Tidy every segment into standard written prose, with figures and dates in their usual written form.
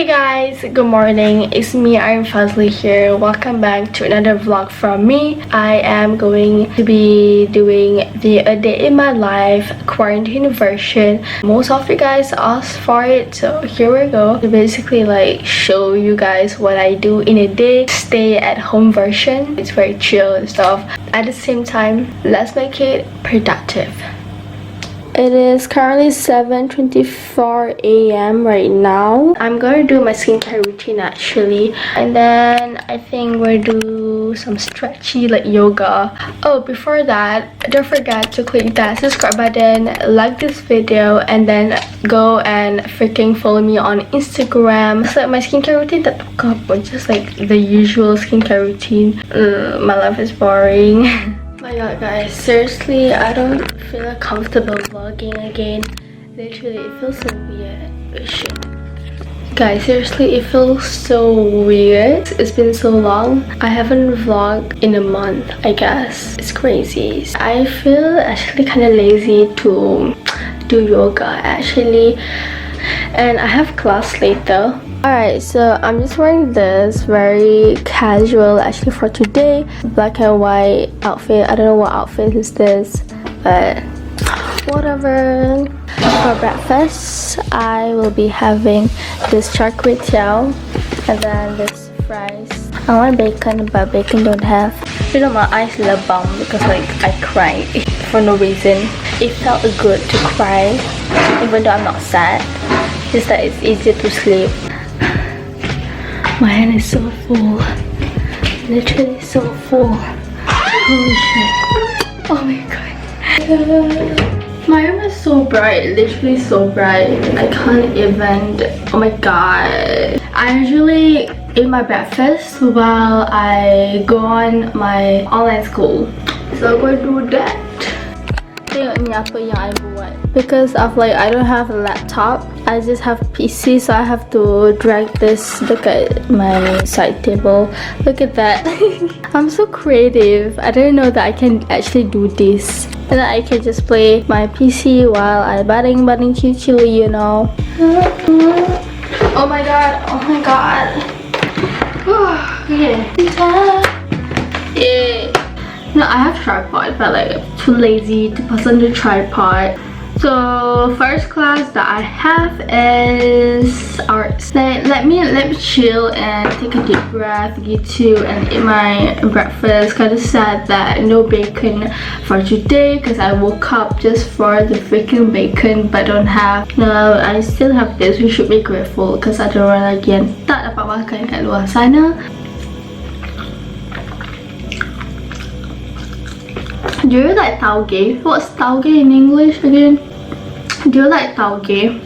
guys, good morning. It's me, aireenfadzlichannel here. Welcome back to another vlog from me. I am going to be doing the A Day in My Life quarantine version. Most of you guys asked for it, so here we go. To basically like show you guys what I do in a day, stay at home version. It's very chill and stuff. At the same time, let's make it productive. It is currently 7:24 a.m. right now. I'm gonna do my skincare routine actually, and then I think we'll do some stretchy like yoga. Oh, before that, don't forget to click that subscribe button, like this video, and then go and freaking follow me on Instagram. It's like my skincare routine that took up, but just like the usual skincare routine. My life is boring. My god guys, seriously, I don't feel comfortable vlogging again. Literally, it feels so weird. Oh, shit. Guys, seriously, it feels so weird. It's been so long. I haven't vlogged in a month, I guess. It's crazy. I feel actually kind of lazy to do yoga actually, and I have class later. Alright, so I'm just wearing this very casual actually for today, black and white outfit. I don't know what outfit is this, but whatever. For breakfast, I will be having this char kway teow and then this fries. I want bacon, but bacon don't have. You know, my eyes lebam because like I cried for no reason. It felt good to cry even though I'm not sad. Just that it's easier to sleep. My hand is so full, literally so full. Holy shit! Oh my god. My room is so bright, literally so bright. I can't even. Oh my god. I usually eat my breakfast while I go on my online school, so I'm going to do that. Tengok ni apa yang I buat. Because of like I don't have a laptop, I just have PC, so I have to drag this dekat my side table. Look at that. I'm so creative. I didn't know that I can actually do this, and then I can just play my PC while I baring chill, you know. Oh my god, oh my god. Okay. Yeah. No, I have tripod, but like I'm too lazy to pass on the tripod. So first class that I have is arts. Let me chill and take a deep breath, gitu, and eat my breakfast. Kind of sad that no bacon for today because I woke up just for the freaking bacon, but don't have. No, I still have this. We should be grateful because ada orang lagi yang tak dapat makan kat luar sana. Do you like taugeh? What's taugeh in English again? Do you like taugeh?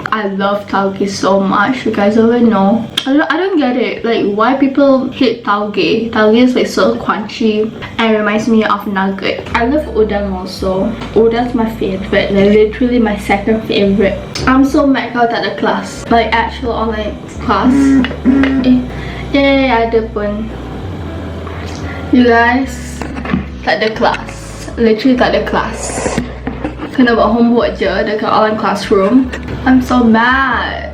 I love taugeh so much. You guys already know. I don't get it. Like why people hate taugeh. Taugeh is like so crunchy and reminds me of nugget. I love udang also. Udang's my favorite. Like literally my second favorite. I'm so mad out at the class. Like actual online class. Yeah, ada pun. You guys, tak ada class. Literally tak ada class. Kena buat homework je dekat online classroom. I'm so mad.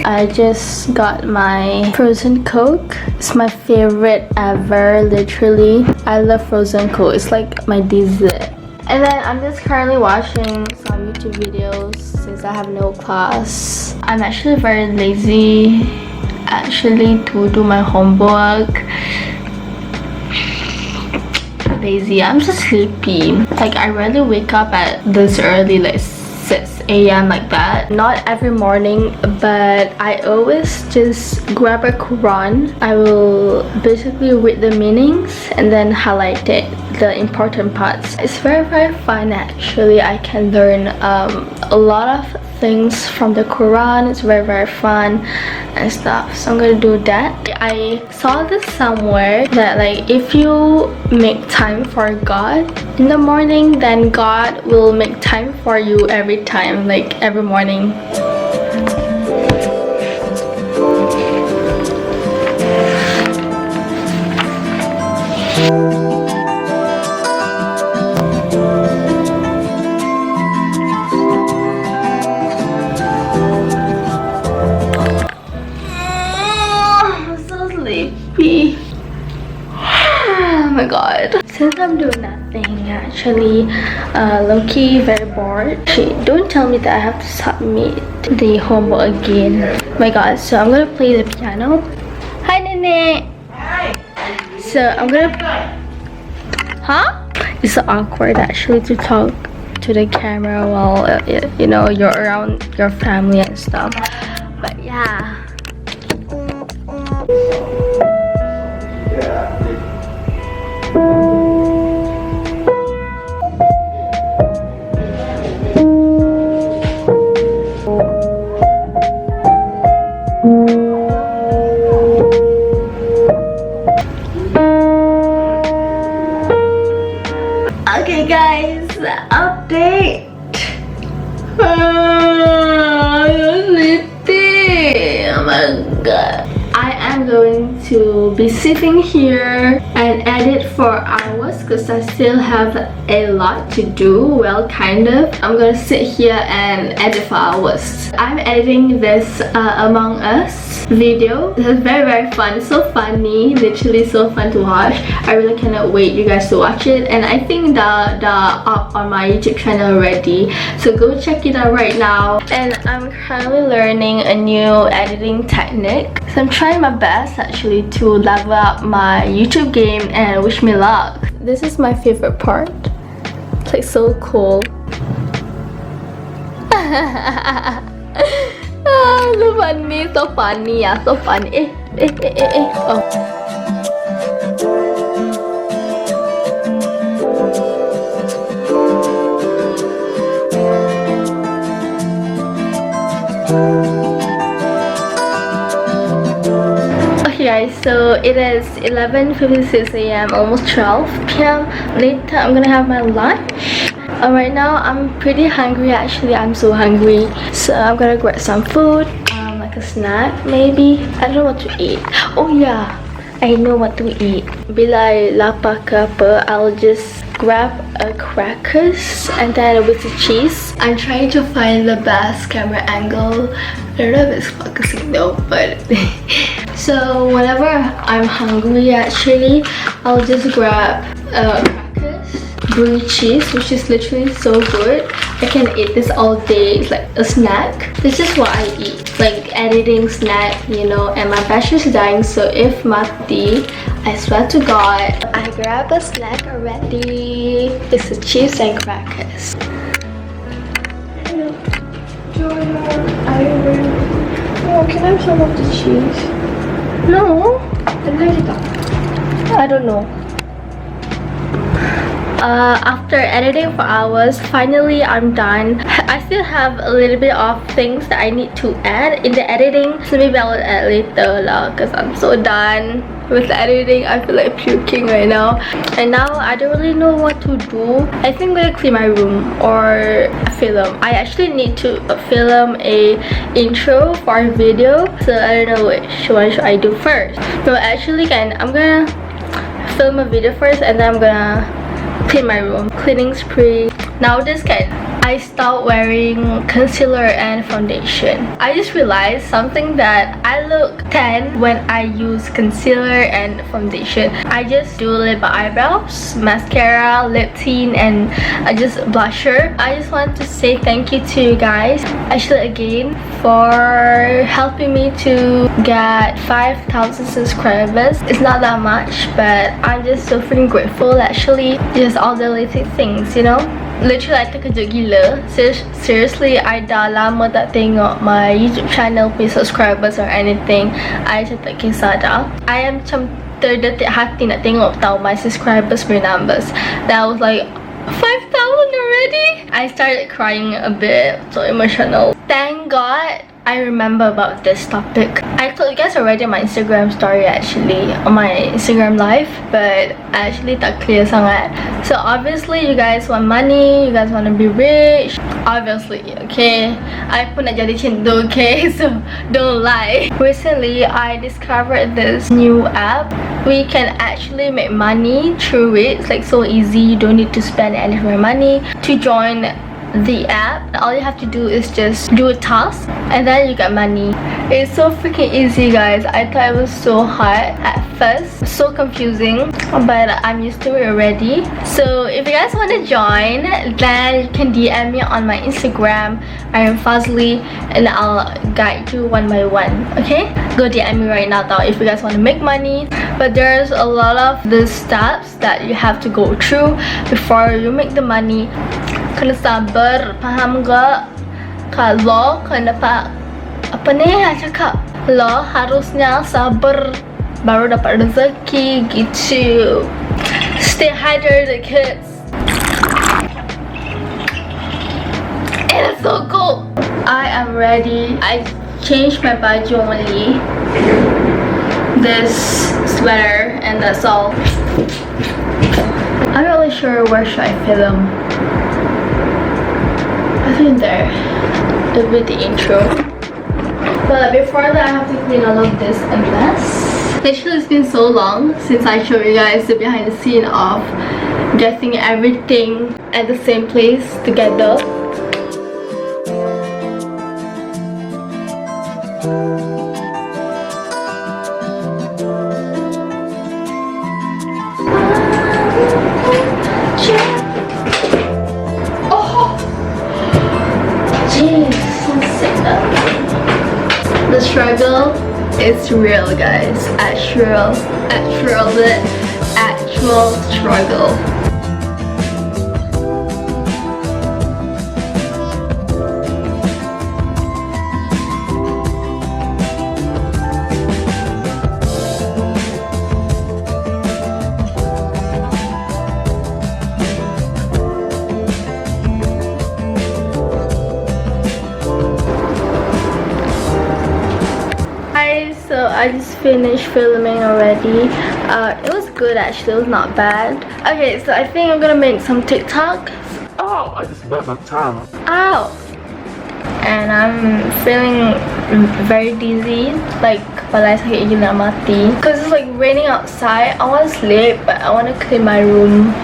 I just got my frozen Coke. It's my favorite ever, literally. I love frozen Coke. It's like my dessert. And then I'm just currently watching some YouTube videos since I have no class. I'm actually very lazy actually to do my homework. Lazy. I'm so sleepy. Like I rarely wake up at this early, like 6 a.m. like that. Not every morning, but I always just grab a Quran. I will basically read the meanings and then highlight it, the important parts. It's very fun actually. I can learn a lot of things from the Quran. It's very fun and stuff, so I'm gonna do that. I saw this somewhere that like if you make time for God in the morning, then God will make time for you every time, like every morning. Since I'm doing nothing, actually, low-key very bored. Don't tell me that I have to submit the homework again. My god, so I'm gonna play the piano. Hi, Nene! Hi! So I'm gonna... Huh? It's so awkward actually to talk to the camera while, you know, you're around your family and stuff. But yeah. Okay guys, update. I'm sleepy. Oh my god. I am going to be sitting here and edit for hours because I still have a lot to do. Well, kind of. I'm gonna sit here and edit for hours. I'm editing this Among Us video. This is very fun. It's so funny, literally so fun to watch. I really cannot wait you guys to watch it, and I think the up on my YouTube channel already, so go check it out right now. And I'm currently learning a new editing technique, so I'm trying my best actually to level up my YouTube game, and wish me luck. This is my favorite part. It's like so cool. So funny, so funny, yeah, so funny. Oh. Okay guys, so it is 11:56 a.m. almost 12 p.m. Later I'm gonna have my lunch. Right now I'm pretty hungry actually. I'm so hungry, so I'm gonna grab some food, like a snack maybe. I don't know what to eat. Oh yeah, I know what to eat. Bila lapar ke apa, I'll just grab a crackers and then with the cheese. I'm trying to find the best camera angle. I don't know if it's focusing though, but so whenever I'm hungry actually, I'll just grab crackers, blue cheese, which is literally so good. I can eat this all day. It's like a snack. This is what I eat, like editing snack, you know. And my battery is dying, so if mati, I swear to god, I grab a snack already. It's the cheese and crackers. Hello, Joanna, are you ready? Oh, can I have some of the cheese? No, I don't know. After editing for hours, finally I'm done. I still have a little bit of things that I need to add in the editing, so maybe I will add later lah, because I'm so done with the editing. I feel like puking right now, and now I don't really know what to do. I think I'm gonna clean my room or film. I actually need to film a intro for a video, so I don't know which one should I do first. No, actually I'm gonna film a video first and then I'm gonna clean my room. Cleaning spree. Nowadays I stopped wearing concealer and foundation. I just realized something, that I look tan when I use concealer and foundation. I just do lip eyebrows, mascara, lip tint, and just blusher. I just want to say thank you to you guys, actually again, for helping me to get 5,000 subscribers. It's not that much, but I'm just so freaking grateful actually. Just all the little things, you know. Literally, I terkejut gila. Seriously, I dah lama tak tengok my YouTube channel punya subscribers or anything. I macam tak kisah dah. I am macam terdetik hati nak tengok tau my subscribers punya numbers. That was like 5,000 already. I started crying a bit, so emotional. Thank God I remember about this topic. I told you guys already on my Instagram story actually, on my Instagram live, but I actually tak clear sangat. So obviously you guys want money, you guys want to be rich, obviously, okay? I pun nak jadi macam tu, okay? So don't lie. Recently I discovered this new app. We can actually make money through it. It's like so easy. You don't need to spend any of your money to join the app. All you have to do is just do a task and then you get money. It's so freaking easy, guys. I thought it was so hard at first, so confusing, but I'm used to it already. So if you guys want to join, then you can DM me on my Instagram, aireenfadzli, and I'll guide you one by one. Okay, go DM me right now though if you guys want to make money. But there's a lot of the steps that you have to go through before you make the money. Kena sabar, paham gak? Kalau kena apa nih ya cakap, lo harusnya sabar baru dapat rezeki gitu. Stay hydrated, kids. It's so cool. I am ready. I changed my baju only. This sweater and that's all. I'm not really sure where should I film. I think there. It'll be the intro. But before that, I have to clean all of this a mess. Literally, it's been so long since I showed you guys the behind the scene of getting everything at the same place together. The struggle is real, guys. Actual struggle. So I just finished filming already. It was good actually, it was not bad. Okay, so I think I'm gonna make some TikToks. Oh, I just bit my tongue. Ow! And I'm feeling very dizzy, like kepala sakit gila mati. Cause it's like raining outside. I want to sleep, but I want to clean my room.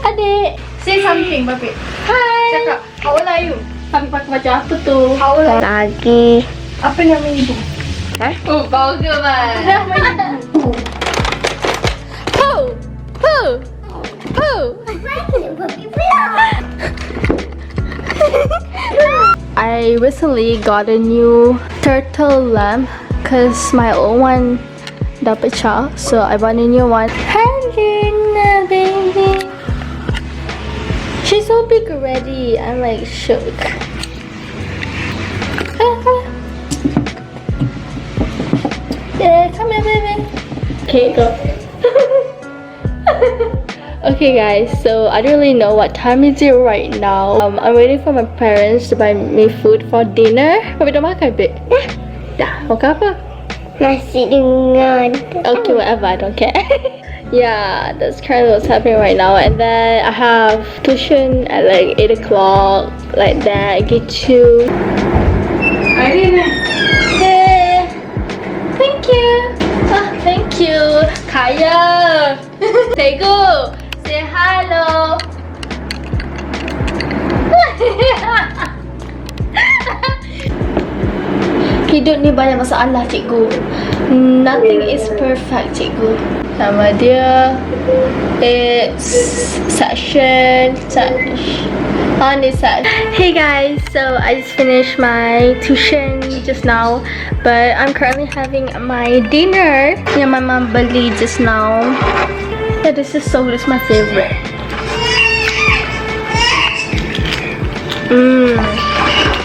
Adik, say something, Babe. hai. Cakap, how old are you? Pakai baju apa tu? How old are you? Lagi. Apa nama ibu? Oh, bau ke man? Nama ibu. Poo, poo, poo. I recently got a new turtle lamp because my old one dah pecah, so I bought a new one. Hi Luna, baby. She's so big already. I'm like shook. Yeah, come here, baby. Okay, go. Okay guys, so I don't really know what time is it right now. I'm waiting for my parents to buy me food for dinner. Babe dah makan, babe? Dah. Makan apa? Nasi dengan. Okay, whatever, I don't care. Yeah, that's currently what's happening right now. And then I have tuition at like 8 o'clock, like that. Get you. Hey, thank you. Ah, thank you. Kaya. Tegu, say hello. Hidup ni banyak masalah, cikgu. Nothing is perfect, cikgu. Nama dia it's section. Hey guys, so I just finished my tuition just now, but I'm currently having my dinner yang my mom beli just now. Yeah, this is my favorite.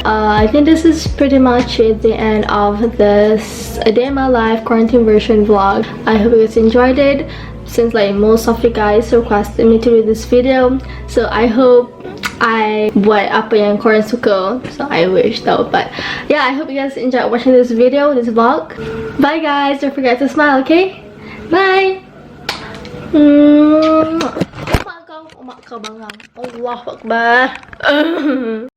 I think this is pretty much the end of this A Day in My Life quarantine version vlog. I hope you guys enjoyed it, since like most of you guys requested me to do this video. So I hope I buat apa yang korang suka. So I wish though. But yeah, I hope you guys enjoyed watching this video, this vlog. Bye guys, don't forget to smile, okay? Bye. Mak kau bangang. Allahu Akbar.